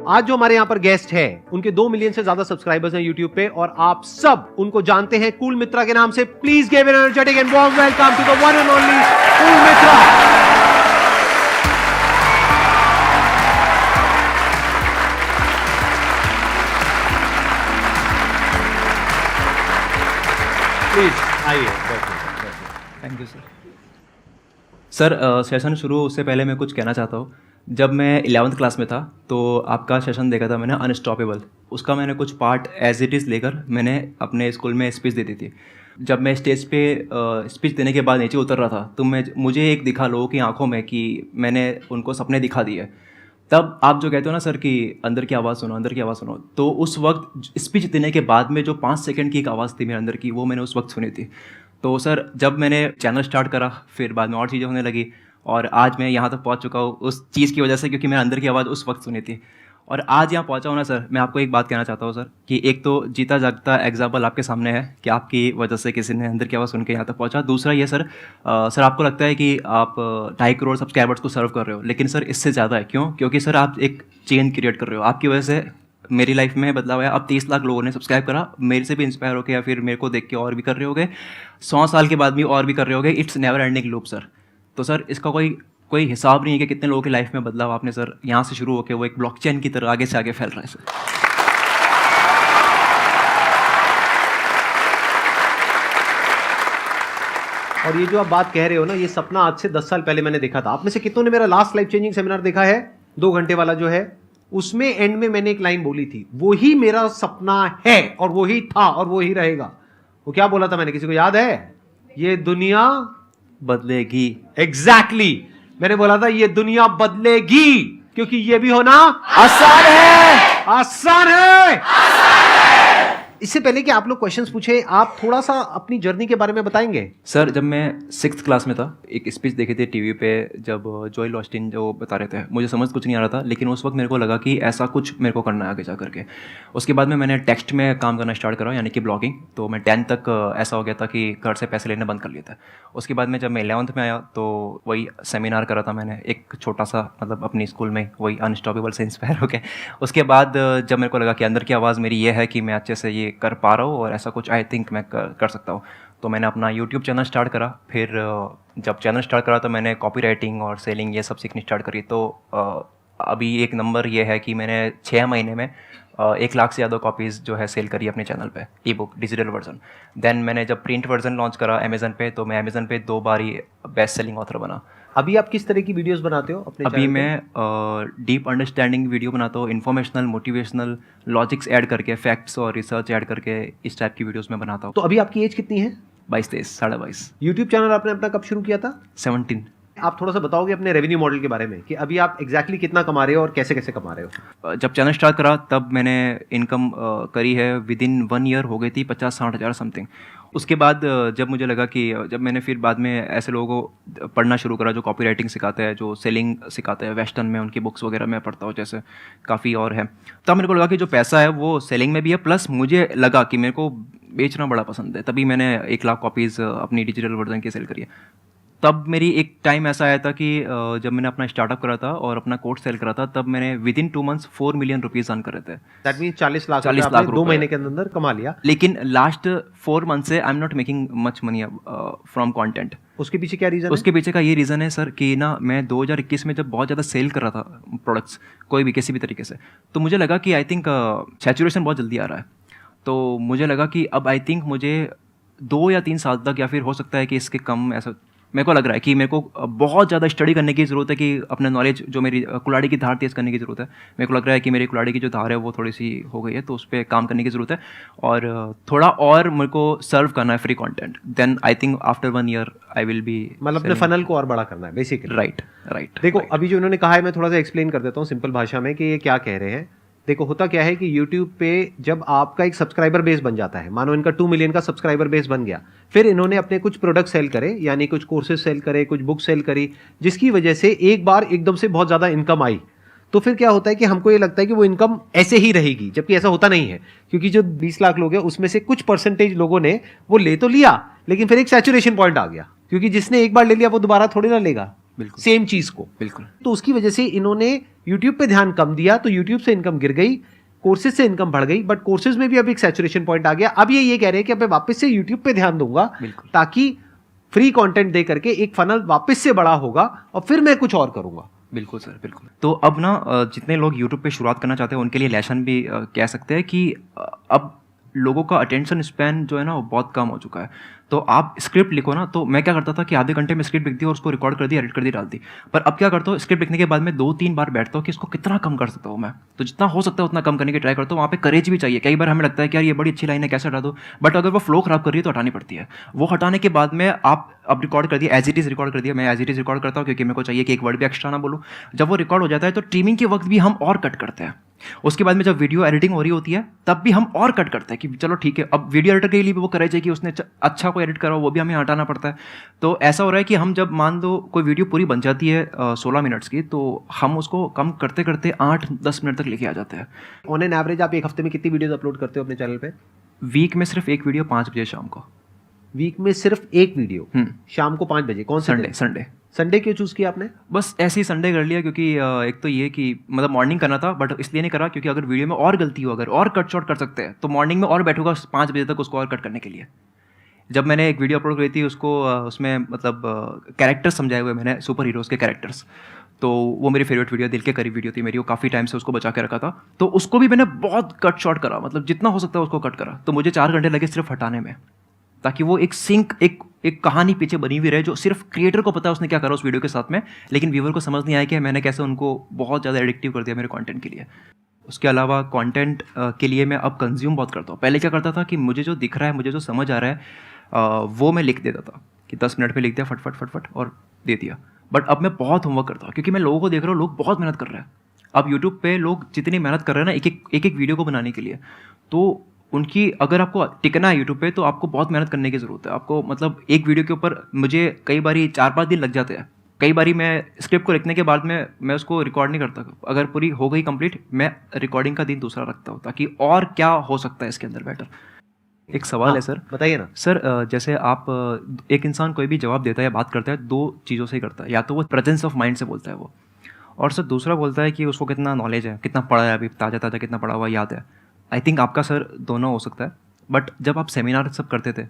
आज जो हमारे यहाँ पर गेस्ट है उनके 2 मिलियन से ज्यादा सब्सक्राइबर्स हैं यूट्यूब पे और आप सब उनको जानते हैं कूल मित्रा के नाम से। Please give an energetic and warm welcome to the one and only cool Mitra. Please आइए। Thank you sir. सेशन शुरू उससे पहले मैं कुछ कहना चाहता हूँ। जब मैं 11th क्लास में था तो आपका सेशन देखा था मैंने, अनस्टॉपेबल। उसका मैंने कुछ पार्ट एज इट इज़ लेकर मैंने अपने स्कूल में स्पीच दे दी थी। जब मैं स्टेज पे स्पीच देने के बाद नीचे उतर रहा था तो मुझे एक दिखा लोगों की आंखों में कि मैंने उनको सपने दिखा दिए। तब आप जो कहते हो ना सर कि अंदर की आवाज़ सुनो, अंदर की आवाज़ सुनो, तो उस वक्त स्पीच देने के बाद में जो 5 सेकंड की एक आवाज़ थी मेरे अंदर की, वो मैंने उस वक्त सुनी थी। तो सर जब मैंने चैनल स्टार्ट करा फिर बाद में और चीज़ें होने लगी और आज मैं यहाँ तक पहुँच चुका हूँ उस चीज़ की वजह से, क्योंकि मैंने अंदर की आवाज़ उस वक्त सुनी थी। और आज यहाँ पहुँचा हूँ ना सर, मैं आपको एक बात कहना चाहता हूँ सर कि एक तो जीता जागता एग्जाम्पल आपके सामने है कि आपकी वजह से किसी ने अंदर की आवाज़ सुन के यहाँ तक पहुँचा। दूसरा ये सर, सर आपको लगता है कि आप 2.5 करोड़ सब्सक्राइबर्स को सर्व कर रहे हो, लेकिन सर इससे ज़्यादा है। क्यों? क्योंकि सर आप एक चेन क्रिएट कर रहे हो। आपकी वजह से मेरी लाइफ में बदलाव आया। अब 30 लाख लोगों ने सब्सक्राइब करा, मेरे से भी इंस्पायर होकर या फिर मेरे को देख के और भी कर रहे होगे, 100 साल के बाद भी और भी कर रहे होगे। It's never ending loop sir. तो सर इसका कोई हिसाब नहीं है कि कितने लोगों की लाइफ में बदलाव आपने सर यहाँ से शुरू होकर वो एक ब्लॉकचेन की तरह आगे से आगे फैल रहा है सर। और ये जो आप बात कह रहे हो ना, ये सपना आज से 10 साल पहले मैंने देखा था। आप में से कितनों ने मेरा लास्ट लाइफ चेंजिंग सेमिनार देखा है, 2 घंटे वाला जो है? उसमें एंड में मैंने एक लाइन बोली थी, वो ही मेरा सपना है और वो ही था और वो ही रहेगा। वो क्या बोला था मैंने, किसी को याद है? ये दुनिया बदलेगी। एग्जैक्टली मैंने बोला था ये दुनिया बदलेगी, क्योंकि ये भी होना आसान है, आसान है। इससे पहले कि आप लोग क्वेश्चंस पूछे, आप थोड़ा सा अपनी जर्नी के बारे में बताएंगे? सर जब मैं 6th क्लास में था, एक स्पीच देखी थी टीवी पे, जब जोएल ऑस्टिन जो बता रहे थे, मुझे समझ कुछ नहीं आ रहा था, लेकिन उस वक्त मेरे को लगा कि ऐसा कुछ मेरे को करना है आगे जा करके। उसके बाद में मैंने टेक्स्ट में काम करना स्टार्ट करा, यानी कि ब्लॉगिंग। तो मैं 10th तक ऐसा हो गया था कि घर से पैसे लेने बंद कर लिए थे। उसके बाद में जब मैं 11th में आया तो वही सेमिनार करा था मैंने, एक छोटा सा, मतलब अपनी स्कूल में, वही अनस्टॉपेबल से इंस्पायर हो गए। उसके बाद जब मेरे को लगा कि अंदर की आवाज़ मेरी ये है कि मैं अच्छे से ये कर पा रहा हूँ और ऐसा कुछ आई थिंक मैं कर सकता हूँ, तो मैंने अपना यूट्यूब चैनल स्टार्ट करा। फिर जब चैनल स्टार्ट करा तो मैंने कॉपी राइटिंग और सेलिंग ये सब सीखनी स्टार्ट करी। तो अभी एक नंबर ये है कि मैंने 6 महीने में 1 लाख से ज़्यादा कॉपीज़ जो है सेल करी अपने चैनल पे, e book digital version. Then मैंने जब प्रिंट वर्जन लॉन्च करा अमेजन पे, तो मैं अमेजन पे 2 बार ही बेस्ट सेलिंग ऑथर बना। अभी आप किस तरह की वीडियोस बनाते हो अपने? अभी मैं डीप अंडरस्टैंडिंग वीडियो बनाता हूँ, इन्फॉर्मेशनल, मोटिवेशनल, लॉजिक्स ऐड करके, फैक्ट्स और रिसर्च ऐड करके, इस टाइप की वीडियोस में बनाता हूँ। तो अभी आपकी एज कितनी है? 22-23, 22.5। यूट्यूब चैनल आपने अपना कब शुरू किया था? 17। आप थोड़ा सा बताओगे अपने रेवेन्यू मॉडल के बारे में कि अभी आप एग्जैक्टली कितना कमा रहे हो और कैसे कैसे कमा रहे हो? जब चैनल स्टार्ट करा तब मैंने इनकम करी है विद इन 1 ईयर हो गई थी 50-60 हज़ार समथिंग। उसके बाद जब मुझे लगा कि जब मैंने फिर बाद में ऐसे लोगों को पढ़ना शुरू करा जो कॉपी राइटिंग सिखाते हैं, जो सेलिंग सिखाते हैं वेस्टर्न में, उनकी बुक्स वगैरह मैं पढ़ता हूँ, जैसे काफ़ी और है, तब मेरे को लगा कि जो पैसा है वो सेलिंग में भी है, प्लस मुझे लगा कि मेरे को बेचना बड़ा पसंद है। तभी मैंने 1 लाख कॉपीज़ अपनी डिजिटल वर्जन की सेल करी है। तब मेरी एक टाइम ऐसा आया था कि जब मैंने अपना स्टार्टअप करा था और अपना कोर्स सेल करा था, तब मैंने with in 2 months 4 million rupees earn करे थे। दैट मीन 40 लाख 2 महीने के अंदर कमा लिया। लेकिन लास्ट 4 मंथ से I am not making much money from content. उसके पीछे क्या रीज़न है? उसके पीछे का ये रीज़न है सर कि ना, मैं 2021 में जब बहुत ज़्यादा सेल कर रहा था प्रोडक्ट्स, कोई भी किसी भी तरीके से, तो मुझे लगा कि आई थिंक सैचुरेशन बहुत जल्दी आ रहा है। तो मुझे लगा कि अब आई थिंक मुझे 2 या 3 साल तक, या फिर हो सकता है कि इसके कम, ऐसा मेरे को लग रहा है कि मेरे को बहुत ज़्यादा स्टडी करने की ज़रूरत है, कि अपना नॉलेज, जो मेरी कुल्हाड़ी की धार तेज़ करने की ज़रूरत है। मेरे को लग रहा है कि मेरी कुल्हाड़ी की जो धार है वो थोड़ी सी हो गई है, तो उस पर काम करने की ज़रूरत है और थोड़ा और मेरे को सर्व करना है free content. Then I think after 1 year I will be, मतलब अपने फनल को और बड़ा करना है बेसिकली। राइट। देखो अभी जो उन्होंने कहा है, मैं थोड़ा सा एक्सप्लेन कर देता हूँ सिंपल भाषा में कि ये क्या कह रहे हैं। देखो होता क्या है कि YouTube पे जब आपका एक सब्सक्राइबर बेस बन जाता है, मानो इनका 2 मिलियन का सब्सक्राइबर बेस बन गया, फिर इन्होंने अपने कुछ प्रोडक्ट सेल करे, यानी कुछ कोर्सेज सेल करे, कुछ बुक सेल करी, जिसकी वजह से एक बार एकदम से बहुत ज़्यादा इनकम आई। तो फिर क्या होता है कि हमको ये लगता है कि वो इनकम ऐसे ही रहेगी, जबकि ऐसा होता नहीं है, क्योंकि जो 20 लाख लोग हैं उसमें से कुछ परसेंटेज लोगों ने वो ले तो लिया, लेकिन फिर एक सैचुरेशन पॉइंट आ गया, क्योंकि जिसने एक बार ले लिया वो दोबारा थोड़ी ना लेगा। बिल्कुल। सेम चीज को। बिल्कुल। तो उसकी वजह से इन्होंने यूट्यूब पे ध्यान कम दिया, तो यूट्यूब से इनकम गिर गई, कोर्सेज से इनकम बढ़ गई, बट कोर्सेज में भी अब एक सैचुरेशन पॉइंट आ गया। अब ये कह रहे हैं कि अब मैं वापस से यूट्यूब पे ध्यान दूंगा, ताकि फ्री कंटेंट दे करके एक फनल वापस से बड़ा होगा और फिर मैं कुछ और करूंगा। बिल्कुल सर, बिल्कुल। तो अब ना जितने लोग यूट्यूब पे शुरुआत करना चाहते हैं उनके लिए लेसन भी कह सकते हैं कि अब लोगों का अटेंशन स्पैन जो है ना वो बहुत कम हो चुका है। तो आप स्क्रिप्ट लिखो ना, तो मैं क्या करता था कि आधे घंटे में स्क्रिप्ट लिख दी और उसको रिकॉर्ड कर दी, एडिट कर दी, डाल दी। पर अब क्या करता हूँ, स्क्रिप्ट लिखने के बाद में 2-3 बार बैठता हूँ कि इसको कितना कम कर सकता हूँ मैं। तो जितना हो सकता है उतना कम करने की ट्राई करता हूँ। वहाँ पे करेज भी चाहिए। कई बार हमें लगता है कि यार ये बड़ी अच्छी लाइन है, कैसे हटा दो, बट अगर वो फ्लो खराब कर रही है तो हटानी पड़ती है। वो हटाने के बाद में आप अब रिकॉर्ड कर दिया, एज इट इज़ रिकॉर्ड कर दिया। मैं एज इट इज़ रिकॉर्ड करता हूँ क्योंकि मेरे को चाहिए कि एक वर्ड भी एक्स्ट्रा ना बोलूँ। जब वो रिकॉर्ड हो जाता है तो ट्रिमिंग के वक्त भी हम और कट करते हैं। उसके बाद में जब वीडियो एडिटिंग हो रही होती है तब भी हम और कट करते हैं कि चलो ठीक है, अब वीडियो एडिटर के लिए भी वो करे चाहिए कि उसने अच्छा कोई एडिट करा, वो भी हमें हटाना पड़ता है। तो ऐसा हो रहा है कि हम जब मान दो कोई वीडियो पूरी बन जाती है 16 मिनट्स की, तो हम उसको कम करते करते 8-10 मिनट तक लेके आ जाते हैं। ऑन एन एवरेज आप एक हफ्ते में कितनी वीडियोस अपलोड करते हो अपने चैनल पे? वीक में सिर्फ एक वीडियो 5 बजे शाम को। वीक में सिर्फ एक वीडियो शाम को 5 बजे? कौन सा? संडे क्यों चूज किया आपने? बस ऐसे ही संडे कर लिया क्योंकि एक तो ये कि मतलब मॉर्निंग करना था, बट इसलिए नहीं करा क्योंकि अगर वीडियो में और गलती हो, अगर और कट शॉट कर सकते हैं तो मॉर्निंग में और बैठूंगा 5 बजे तक उसको और कट करने के लिए। जब मैंने एक वीडियो अपलोड करी थी उसको उसमें मतलब कैरेक्टर्स समझाए हुए मैंने, सुपर हीरोज़ के कैरेक्टर्स, तो वो मेरी फेवरेट वीडियो, दिल के करीब वीडियो थी मेरी, वो काफ़ी टाइम से उसको बचा के रखा था। तो उसको भी मैंने बहुत कट शॉट करा, मतलब जितना हो सकता है उसको कट करा। तो मुझे 4 घंटे लगे सिर्फ हटाने में, ताकि वो एक सिंक, एक कहानी पीछे बनी हुई रहे जो सिर्फ क्रिएटर को पता है उसने क्या करा उस वीडियो के साथ में, लेकिन व्यूअर को समझ नहीं आया कि मैंने कैसे उनको बहुत ज़्यादा एडिक्टिव कर दिया मेरे कंटेंट के लिए। उसके अलावा कंटेंट के लिए मैं अब कंज्यूम बहुत करता हूँ। पहले क्या करता था कि मुझे जो दिख रहा है, मुझे जो समझ आ रहा है वो मैं लिख देता था कि 10 मिनट में लिख दिया फट और दे दिया। बट अब मैं बहुत होमवर्क करता हूँ क्योंकि मैं लोगों को देख रहा हूँ, लोग बहुत मेहनत कर रहे हैं। अब यूट्यूब पे लोग जितनी मेहनत कर रहे हैं ना एक वीडियो को बनाने के लिए, तो उनकी अगर आपको टिकना है यूट्यूब पे तो आपको बहुत मेहनत करने की ज़रूरत है। आपको मतलब एक वीडियो के ऊपर मुझे कई बारी 4-5 दिन लग जाते हैं। कई बारी मैं स्क्रिप्ट को लिखने के बाद में मैं उसको रिकॉर्ड नहीं करता। अगर पूरी हो गई कंप्लीट, मैं रिकॉर्डिंग का दिन दूसरा रखता हूँ ताकि और क्या हो सकता है इसके अंदर बेटर। एक सवाल है सर, बताइए ना सर। जैसे आप एक इंसान कोई भी जवाब देता है या बात करता है 2 चीज़ों से ही करता है, या तो वो प्रेजेंस ऑफ माइंड से बोलता है वो, और सर दूसरा बोलता है कि उसको कितना नॉलेज है, कितना पढ़ा है, अभी ताज़ा कितना पढ़ा हुआ याद है। आई थिंक आपका सर दोनों हो सकता है। बट जब आप सेमिनार सब करते थे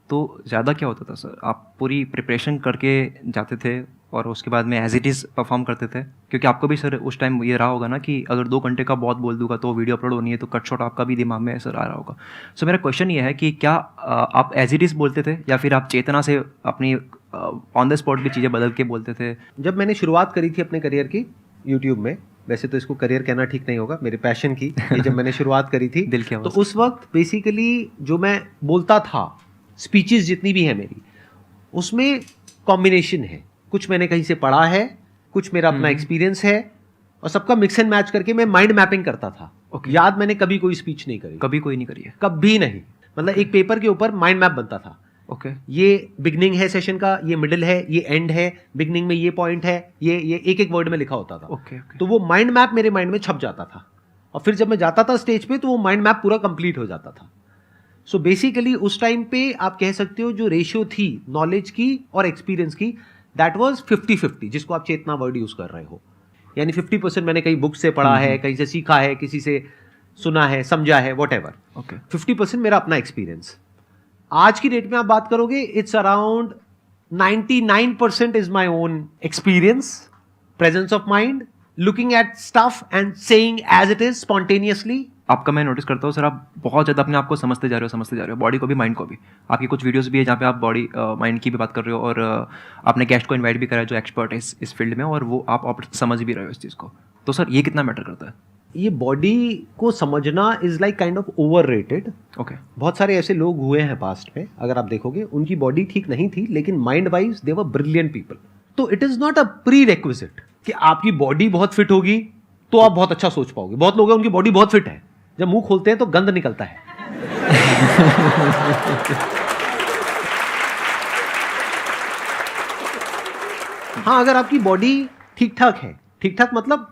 तो ज़्यादा क्या होता था सर, आप पूरी प्रिपरेशन करके जाते थे और उसके बाद में एज इट इज़ परफॉर्म करते थे? क्योंकि आपको भी सर उस टाइम ये रहा होगा ना कि अगर 2 घंटे का बहुत बोल दूंगा तो वीडियो अपलोड होनी है, तो कट शॉट आपका भी दिमाग में सर आ रहा होगा। सो मेरा क्वेश्चन ये है कि क्या आप एज इट इज़ बोलते थे या फिर आप चेतना से अपनी ऑन द स्पॉट भी चीज़ें बदल के बोलते थे? जब मैंने शुरुआत करी थी अपने करियर की यूट्यूब में, वैसे तो इसको करियर कहना ठीक नहीं होगा, मेरे पैशन की ये जब मैंने शुरुआत करी थी दिल के तो उस वक्त बेसिकली जो मैं बोलता था, स्पीचेस जितनी भी है मेरी, उसमें कॉम्बिनेशन है, कुछ मैंने कहीं से पढ़ा है, कुछ मेरा अपना एक्सपीरियंस है, और सबका मिक्स एंड मैच करके मैं माइंड मैपिंग करता था। याद मैंने कभी कोई स्पीच नहीं करी, कभी कोई नहीं करी है, कभी नहीं। मतलब एक पेपर के ऊपर माइंड मैप बनता था। ये बिगनिंग है सेशन का, ये मिडिल है, ये एंड है, बिगनिंग में ये पॉइंट है, ये एक वर्ड में लिखा होता था। तो वो माइंड मैप मेरे माइंड में छप जाता था, और फिर जब मैं जाता था स्टेज पे तो वो माइंड मैप पूरा कंप्लीट हो जाता था। सो बेसिकली उस टाइम पे आप कह सकते हो जो रेशियो थी नॉलेज की और एक्सपीरियंस की, दैट वाज 50-50, जिसको आप चेतना वर्ड यूज कर रहे हो। यानी 50% मैंने कहीं बुक से पढ़ा है, कहीं से सीखा है, किसी से सुना है, समझा है, व्हाटएवर। 50% मेरा अपना एक्सपीरियंस। आज की डेट में आप बात करोगे, it's around 99% is my own experience, presence of mind, looking at stuff and saying as it is spontaneously. आपका मैं नोटिस करता हूँ सर, आप बहुत ज़्यादा अपने आप को समझते जा रहे हो, बॉडी को भी, माइंड को भी। आपकी कुछ वीडियोस भी है जहाँ पे आप बॉडी माइंड की भी बात कर रहे हो, और आपने गेस्ट को इनवाइट भी करा है जो एक्सपर्ट है इस फील्ड में, और वो आप समझ भी रहे हो इस चीज़ को। तो सर ये कितना मैटर करता है? ये बॉडी को समझना is like kind of overrated. बहुत सारे ऐसे लोग हुए हैं पास्ट में, अगर आप देखोगे उनकी बॉडी ठीक नहीं थी लेकिन mind wise they were brilliant people. तो it is not a prerequisite कि आपकी बॉडी बहुत फिट होगी तो आप बहुत अच्छा सोच पाओगे। बहुत लोग हैं उनकी बॉडी बहुत फिट है, जब मुंह खोलते हैं तो गंद निकलता है। हाँ, अगर आपकी बॉडी ठीक ठाक है, ठीक ठाक मतलब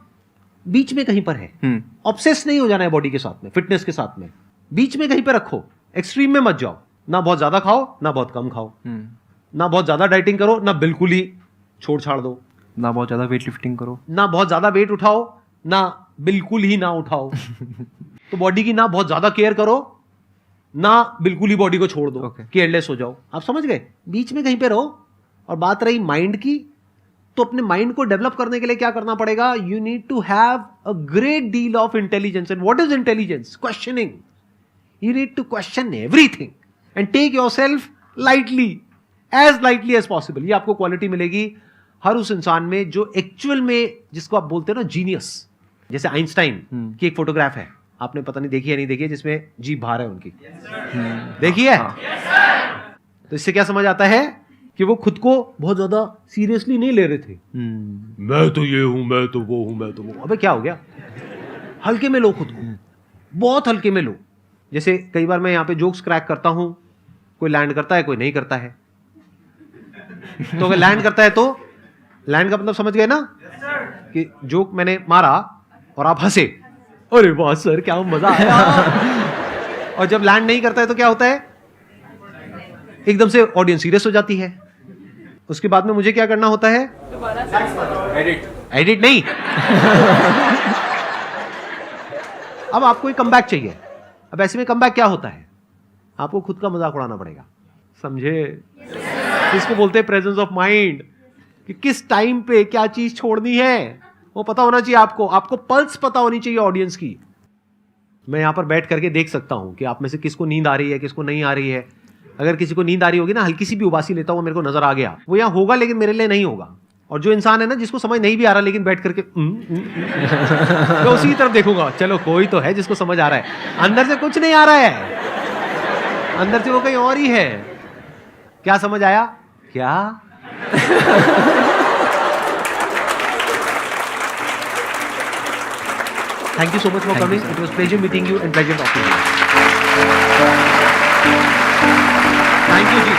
बीच में कहीं पर है, ऑब्सेस नहीं हो जाना है बॉडी के साथ में, फिटनेस के साथ में, बीच में कहीं पर रखो, एक्सट्रीम में मत जाओ, ना बहुत ज्यादा खाओ ना बहुत कम खाओ, ना बहुत ज्यादा डाइटिंग करो ना बिल्कुल ही छोड़ छाड़ दो, ना बहुत ज़्यादा वेट लिफ्टिंग करो, ना बहुत ज़्यादा वेट उठाओ, ना बिल्कुल ही ना उठाओ। तो बॉडी की ना बहुत ज़्यादा केयर करो, ना बिल्कुल ही बॉडी को छोड़ दो, Okay. केयरलेस हो जाओ। आप समझ गए? बीच में कहीं पे रहो। और बात रही माइंड की, तो अपने माइंड को डेवलप करने के लिए क्या करना पड़ेगा? You need to have a great deal of intelligence. And what is intelligence? Questioning. You need to question everything and take yourself lightly, as lightly as possible. ये आपको क्वालिटी मिलेगी हर उस इंसान में जो एक्चुअल में, जिसको आप बोलते हैं ना जीनियस। जैसे आइंस्टाइन की एक फोटोग्राफ है, आपने पता नहीं देखी है नहीं देखी है, जिसमें जीभ बाहर है उनकी, देखी है? तो इससे क्या समझ आता है कि वो खुद को बहुत ज्यादा सीरियसली नहीं ले रहे थे। मैं तो ये हूं, मैं तो वो हूं, मैं तो वो। अबे क्या हो गया? हल्के में लो खुद को, बहुत हल्के में लो। जैसे कई बार मैं यहाँ पे जोक्स क्रैक करता हूं, कोई लैंड करता है, कोई नहीं करता है। तो अगर लैंड करता है तो लैंड का मतलब समझ गए ना, कि जोक मैंने मारा और आप हंसे, अरे वाह सर क्या मजा आया। और जब लैंड नहीं करता है तो क्या होता है? एकदम से ऑडियंस सीरियस हो जाती है। उसके बाद में मुझे क्या करना होता है? एडिट नहीं। अब आपको एक कमबैक चाहिए। अब ऐसे में कमबैक क्या होता है? आपको खुद का मजाक उड़ाना पड़ेगा, समझे? इसको बोलते हैं प्रेजेंस ऑफ माइंड, कि किस टाइम पे क्या चीज छोड़नी है वो पता होना चाहिए आपको। आपको पल्स पता होनी चाहिए ऑडियंस की। मैं यहां पर बैठ करके देख सकता हूं कि आप में से किसको नींद आ रही है, किसको नहीं आ रही है। अगर किसी को नींद आ रही होगी ना, हल्की सी भी उबासी लेता हुआ मेरे को नजर आ गया, वो यहाँ होगा लेकिन मेरे लिए नहीं होगा। और जो इंसान है ना जिसको समझ नहीं भी आ रहा लेकिन बैठ करके तो उसी तरफ देखूंगा, चलो कोई तो है जिसको समझ आ रहा है। अंदर से कुछ नहीं आ रहा है, अंदर से वो कहीं और ही है। क्या समझ आया? क्या? Thank you so much for coming. It was pleasure meeting you and pleasure talking to you. Thank you, ji.